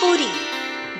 पुरी,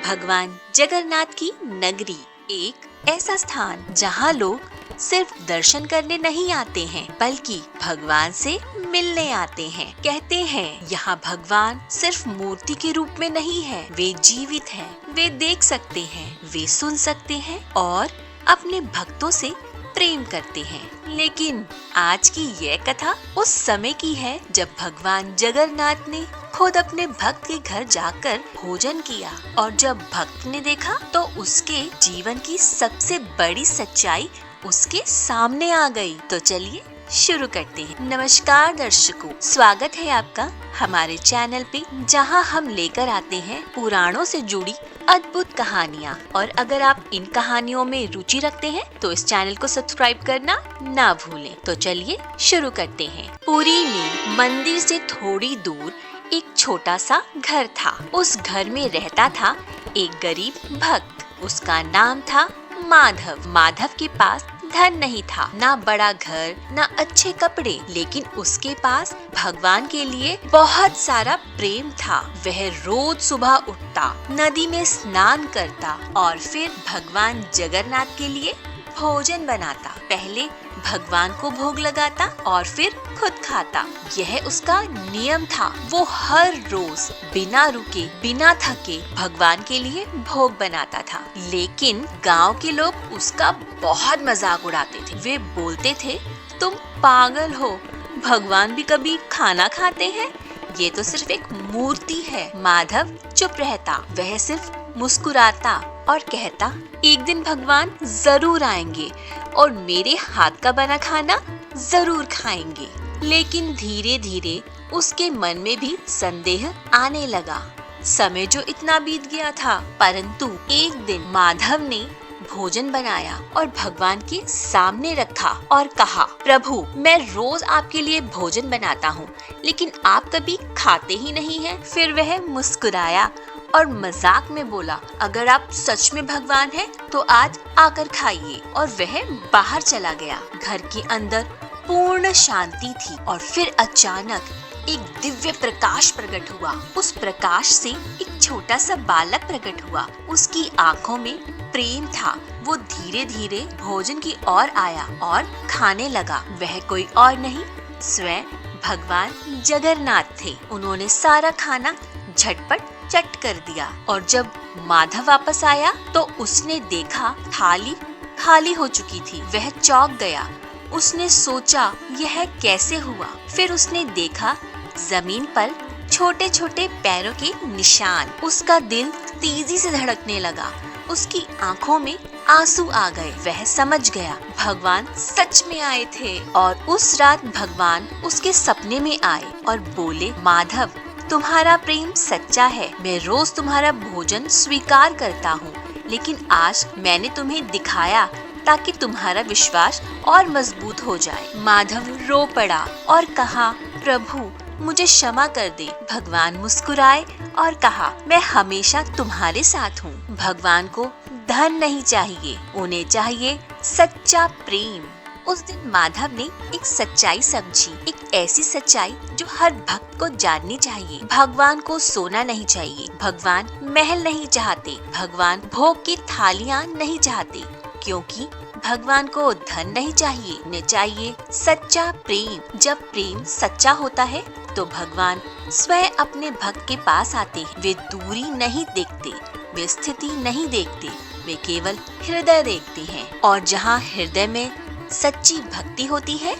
भगवान जगन्नाथ की नगरी, एक ऐसा स्थान जहाँ लोग सिर्फ दर्शन करने नहीं आते हैं बल्कि भगवान से मिलने आते हैं। कहते हैं यहाँ भगवान सिर्फ मूर्ति के रूप में नहीं है, वे जीवित हैं, वे देख सकते हैं, वे सुन सकते हैं और अपने भक्तों से प्रेम करते हैं। लेकिन आज की यह कथा उस समय की है जब भगवान जगन्नाथ ने खुद अपने भक्त के घर जाकर भोजन किया और जब भक्त ने देखा तो उसके जीवन की सबसे बड़ी सच्चाई उसके सामने आ गई। तो चलिए शुरू करते हैं। नमस्कार दर्शकों, स्वागत है आपका हमारे चैनल पे, जहां हम लेकर आते हैं पुराणों से जुड़ी अद्भुत कहानियां। और अगर आप इन कहानियों में रुचि रखते हैं तो इस चैनल को सब्सक्राइब करना ना भूलें। तो चलिए शुरू करते हैं। पुरी में मंदिर से थोड़ी दूर एक छोटा सा घर था। उस घर में रहता था एक गरीब भक्त। उसका नाम था माधव। माधव के पास धन नहीं था, ना बड़ा घर, ना अच्छे कपड़े, लेकिन उसके पास भगवान के लिए बहुत सारा प्रेम था। वह रोज सुबह उठता, नदी में स्नान करता और फिर भगवान जगन्नाथ के लिए भोजन बनाता। पहले भगवान को भोग लगाता और फिर खुद खाता। यह उसका नियम था। वो हर रोज बिना रुके, बिना थके भगवान के लिए भोग बनाता था। लेकिन गांव के लोग उसका बहुत मजाक उड़ाते थे। वे बोलते थे, तुम पागल हो, भगवान भी कभी खाना खाते हैं, ये तो सिर्फ एक मूर्ति है। माधव चुप रहता। वह सिर्फ मुस्कुराता और कहता, एक दिन भगवान जरूर आएंगे और मेरे हाथ का बना खाना जरूर खाएंगे। लेकिन धीरे धीरे उसके मन में भी संदेह आने लगा। समय जो इतना बीत गया था, परंतु एक दिन माधव ने भोजन बनाया और भगवान के सामने रखा और कहा, प्रभु, मैं रोज आपके लिए भोजन बनाता हूँ, लेकिन आप कभी खाते ही नहीं हैं। फिर वह मुस्कुराया और मजाक में बोला, अगर आप सच में भगवान हैं तो आज आकर खाइए। और वह बाहर चला गया। घर के अंदर पूर्ण शांति थी और फिर अचानक एक दिव्य प्रकाश प्रकट हुआ। उस प्रकाश से एक छोटा सा बालक प्रकट हुआ। उसकी आंखों में प्रेम था। वो धीरे धीरे भोजन की ओर आया और खाने लगा। वह कोई और नहीं, स्वयं भगवान जगन्नाथ थे। उन्होंने सारा खाना झटपट चट कर दिया और जब माधव वापस आया तो उसने देखा थाली खाली हो चुकी थी। वह चौंक गया। उसने सोचा, यह कैसे हुआ? फिर उसने देखा जमीन पर छोटे छोटे पैरों के निशान। उसका दिल तेजी से धड़कने लगा। उसकी आंखों में आंसू आ गए। वह समझ गया भगवान सच में आए थे। और उस रात भगवान उसके सपने में आए और बोले, माधव, तुम्हारा प्रेम सच्चा है। मैं रोज तुम्हारा भोजन स्वीकार करता हूँ, लेकिन आज मैंने तुम्हें दिखाया ताकि तुम्हारा विश्वास और मजबूत हो जाए। माधव रो पड़ा और कहा, प्रभु, मुझे क्षमा कर दे। भगवान मुस्कुराए और कहा, मैं हमेशा तुम्हारे साथ हूँ। भगवान को धन नहीं चाहिए, उन्हें चाहिए सच्चा प्रेम। उस दिन माधव ने एक सच्चाई समझी, एक ऐसी सच्चाई जो हर भक्त को जाननी चाहिए। भगवान को सोना नहीं चाहिए, भगवान महल नहीं चाहते, भगवान भोग की थालियाँ नहीं चाहते, क्योंकि भगवान को धन नहीं चाहिए, उन्हें चाहिए सच्चा प्रेम। जब प्रेम सच्चा होता है तो भगवान स्वयं अपने भक्त के पास आते हैं। वे दूरी नहीं देखते, वे स्थिति नहीं देखते, वे केवल हृदय देखते हैं। और जहाँ हृदय में सच्ची भक्ति होती है,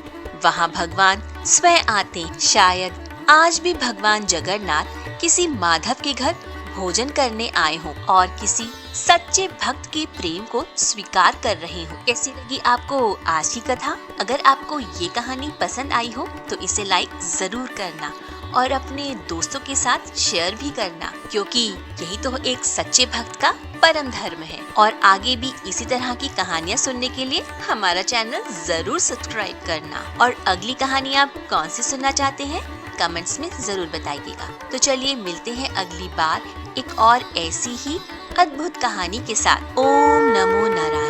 वहाँ भगवान स्वयं आते हैं। शायद आज भी भगवान जगन्नाथ किसी माधव के घर भोजन करने आए हों और किसी सच्चे भक्त के प्रेम को स्वीकार कर रहे हो। कैसी लगी आपको आज की कथा? अगर आपको ये कहानी पसंद आई हो तो इसे लाइक जरूर करना और अपने दोस्तों के साथ शेयर भी करना, क्योंकि यही तो एक सच्चे भक्त का परम धर्म है। और आगे भी इसी तरह की कहानियाँ सुनने के लिए हमारा चैनल जरूर सब्सक्राइब करना। और अगली कहानी आप कौन सी सुनना चाहते हैं कमेंट्स में जरूर बताइएगा। तो चलिए मिलते हैं अगली बार एक और ऐसी ही अद्भुत कहानी के साथ। ओम नमो नारायण।